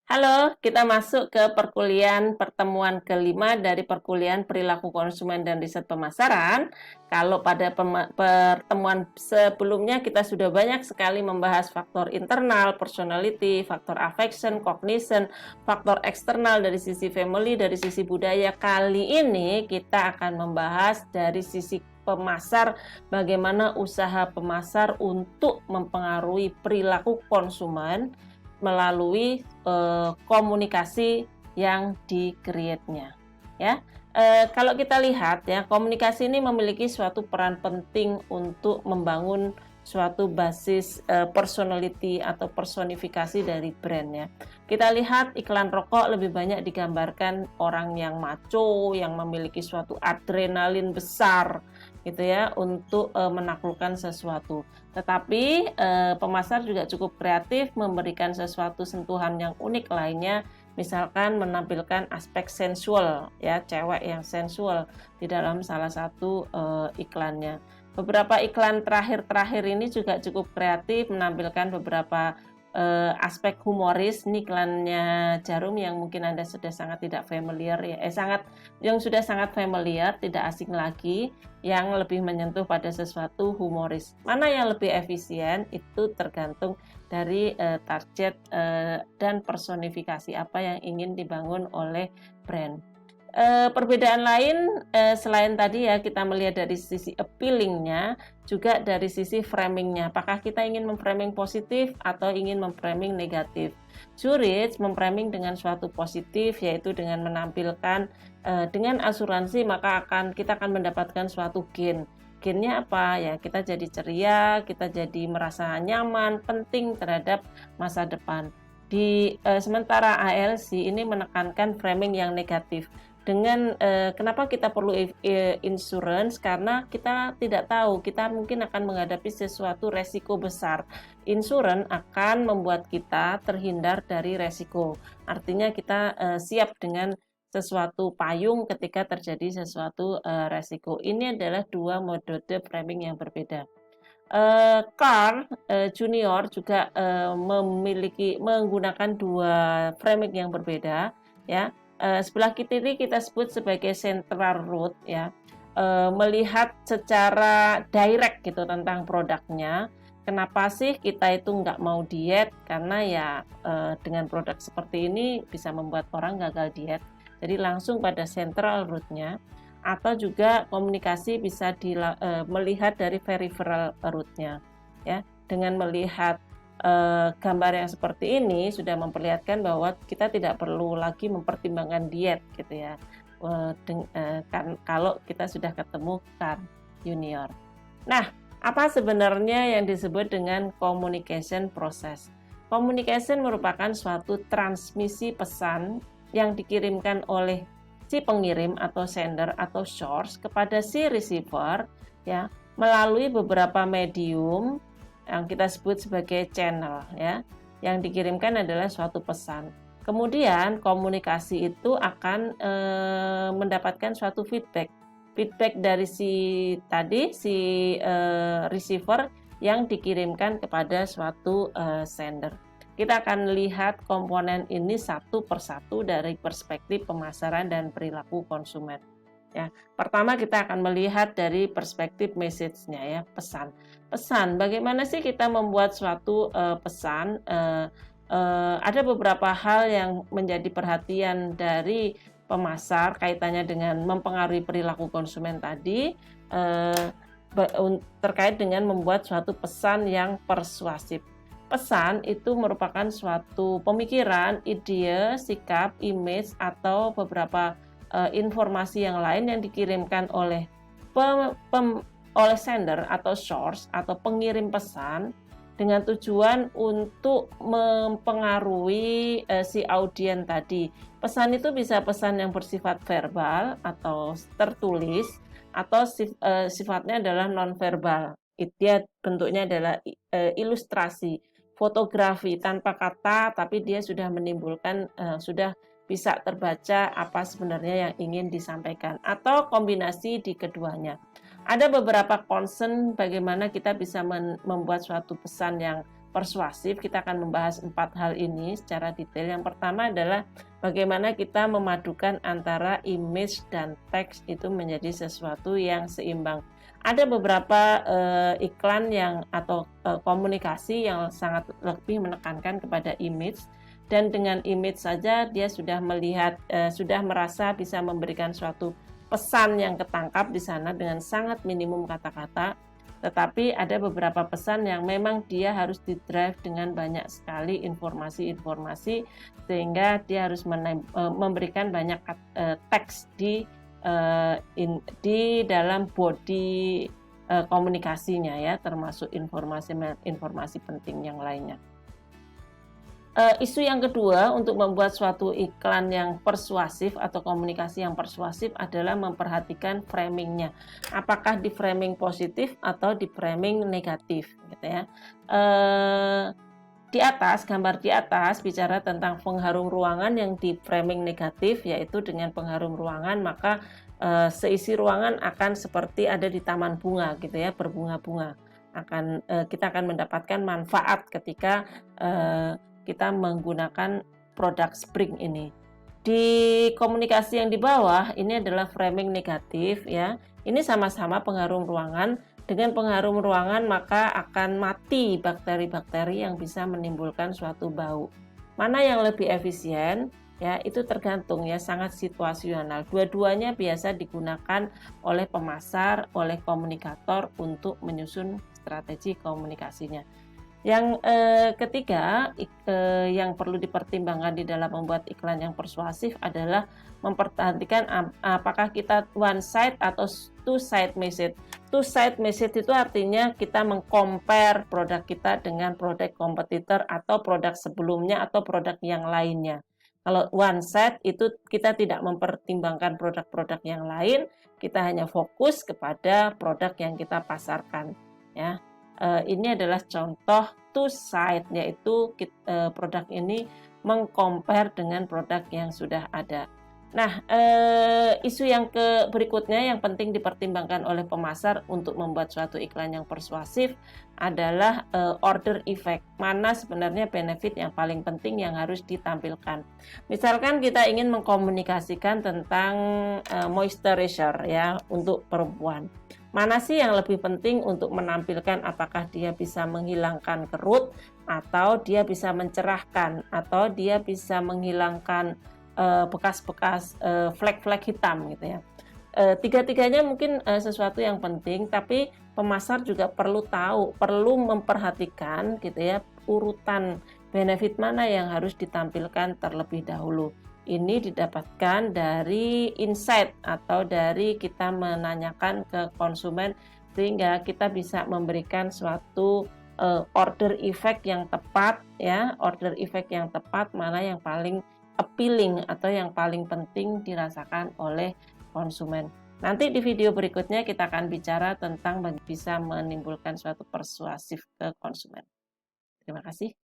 Halo, kita masuk ke perkuliahan pertemuan kelima dari perkuliahan perilaku konsumen dan riset pemasaran. Kalau pada pertemuan sebelumnya kita sudah banyak sekali membahas faktor internal, personality, faktor affection, cognition, faktor eksternal dari sisi family, dari sisi budaya. Kali ini kita akan membahas dari sisi pemasar, bagaimana usaha pemasar untuk mempengaruhi perilaku konsumen melalui komunikasi yang di-create-nya. Ya, kalau kita lihat ya, komunikasi ini memiliki suatu peran penting untuk membangun suatu basis personality atau personifikasi dari brand ya. Kita lihat iklan rokok lebih banyak digambarkan orang yang macho, yang memiliki suatu adrenalin besar gitu ya untuk menaklukkan sesuatu. Tetapi pemasar juga cukup kreatif memberikan sesuatu sentuhan yang unik lainnya, misalkan menampilkan aspek sensual ya, cewek yang sensual di dalam salah satu iklannya. Beberapa iklan terakhir ini juga cukup kreatif menampilkan beberapa aspek humoris. Ini iklannya Jarum yang mungkin Anda sudah sangat tidak familiar ya, yang sudah sangat familiar, tidak asing lagi, yang lebih menyentuh pada sesuatu humoris. Mana yang lebih efisien itu tergantung dari target dan personifikasi apa yang ingin dibangun oleh brand. Perbedaan lain selain tadi ya, kita melihat dari sisi appealingnya, juga dari sisi framingnya. Apakah kita ingin memframing positif atau ingin memframing negatif? Zurich memframing dengan suatu positif, yaitu dengan menampilkan dengan asuransi maka kita akan mendapatkan suatu gain. Gainnya apa ya? Kita jadi ceria, kita jadi merasa nyaman, penting terhadap masa depan. Sementara ALC ini menekankan framing yang negatif. Dengan kenapa kita perlu insurance, karena kita tidak tahu, kita mungkin akan menghadapi sesuatu resiko besar. Insurance akan membuat kita terhindar dari resiko, artinya kita siap dengan sesuatu payung ketika terjadi sesuatu resiko. Ini adalah dua metode framing yang berbeda. Carl Junior juga menggunakan dua framing yang berbeda ya. Sebelah kiri kita sebut sebagai central root ya, melihat secara direct gitu tentang produknya. Kenapa sih kita itu nggak mau diet? Karena ya dengan produk seperti ini bisa membuat orang gagal diet. Jadi langsung pada central rootnya. Atau juga komunikasi bisa melihat dari peripheral rootnya ya. Dengan melihat gambar yang seperti ini sudah memperlihatkan bahwa kita tidak perlu lagi mempertimbangkan diet gitu ya, kalau kita sudah ketemu Carl Junior. Nah, apa sebenarnya yang disebut dengan communication process? Communication merupakan suatu transmisi pesan yang dikirimkan oleh si pengirim atau sender atau source kepada si receiver ya, melalui beberapa medium yang kita sebut sebagai channel ya. Yang dikirimkan adalah suatu pesan. Kemudian komunikasi itu akan mendapatkan suatu feedback dari si receiver yang dikirimkan kepada suatu sender. Kita akan lihat komponen ini satu persatu dari perspektif pemasaran dan perilaku konsumen. Ya, pertama kita akan melihat dari perspektif message-nya ya, pesan. Pesan, bagaimana sih kita membuat suatu pesan? Ada beberapa hal yang menjadi perhatian dari pemasar kaitannya dengan mempengaruhi perilaku konsumen tadi, terkait dengan membuat suatu pesan yang persuasif. Pesan itu merupakan suatu pemikiran, ide, sikap, image, atau beberapa informasi yang lain yang dikirimkan oleh sender atau source atau pengirim pesan dengan tujuan untuk mempengaruhi si audien tadi. Pesan itu bisa pesan yang bersifat verbal atau tertulis, atau sifatnya adalah non-verbal. Dia bentuknya adalah ilustrasi, fotografi tanpa kata, tapi dia sudah menimbulkan, sudah bisa terbaca apa sebenarnya yang ingin disampaikan, atau kombinasi di keduanya. Ada beberapa concern bagaimana kita bisa membuat suatu pesan yang persuasif, kita akan membahas 4 hal ini secara detail. Yang pertama adalah bagaimana kita memadukan antara image dan teks itu menjadi sesuatu yang seimbang. Ada beberapa iklan yang atau komunikasi yang sangat lebih menekankan kepada image, dan dengan image saja dia sudah melihat, sudah merasa bisa memberikan suatu pesan yang ketangkap di sana dengan sangat minimum kata-kata. Tetapi ada beberapa pesan yang memang dia harus di-drive dengan banyak sekali informasi-informasi, sehingga dia harus memberikan banyak teks di dalam body komunikasinya ya, termasuk informasi penting yang lainnya. Isu yang kedua untuk membuat suatu iklan yang persuasif atau komunikasi yang persuasif adalah memperhatikan framingnya. Apakah di framing positif atau di framing negatif, gitu ya. Di atas, gambar di atas bicara tentang pengharum ruangan yang di framing negatif, yaitu dengan pengharum ruangan maka seisi ruangan akan seperti ada di taman bunga, gitu ya, berbunga-bunga. Kita akan mendapatkan manfaat ketika kita menggunakan produk Spring ini. Di komunikasi yang di bawah ini adalah framing negatif ya. Ini sama-sama pengharum ruangan. Dengan pengharum ruangan maka akan mati bakteri-bakteri yang bisa menimbulkan suatu bau. Mana yang lebih efisien? Ya, itu tergantung ya, sangat situasional. Dua-duanya biasa digunakan oleh pemasar, oleh komunikator untuk menyusun strategi komunikasinya. Yang ketiga, yang perlu dipertimbangkan di dalam membuat iklan yang persuasif adalah memperhatikan apakah kita one side atau two side message. Two side message itu artinya kita meng-compare produk kita dengan produk kompetitor atau produk sebelumnya atau produk yang lainnya. Kalau one side itu kita tidak mempertimbangkan produk-produk yang lain, kita hanya fokus kepada produk yang kita pasarkan, ya. Ini adalah contoh two side, yaitu produk ini meng-compare dengan produk yang sudah ada. Nah, isu yang berikutnya yang penting dipertimbangkan oleh pemasar untuk membuat suatu iklan yang persuasif adalah order effect. Mana sebenarnya benefit yang paling penting yang harus ditampilkan. Misalkan kita ingin mengkomunikasikan tentang moisturizer ya untuk perempuan. Mana sih yang lebih penting untuk menampilkan, apakah dia bisa menghilangkan kerut, atau dia bisa mencerahkan, atau dia bisa menghilangkan bekas-bekas flek-flek hitam gitu ya. Tiga-tiganya mungkin sesuatu yang penting, tapi pemasar juga perlu tahu, perlu memperhatikan gitu ya, urutan benefit mana yang harus ditampilkan terlebih dahulu. Ini didapatkan dari insight atau dari kita menanyakan ke konsumen, sehingga kita bisa memberikan suatu order effect yang tepat ya, order effect yang tepat, mana yang paling appealing atau yang paling penting dirasakan oleh konsumen. Nanti di video berikutnya kita akan bicara tentang bisa menimbulkan suatu persuasif ke konsumen. Terima kasih.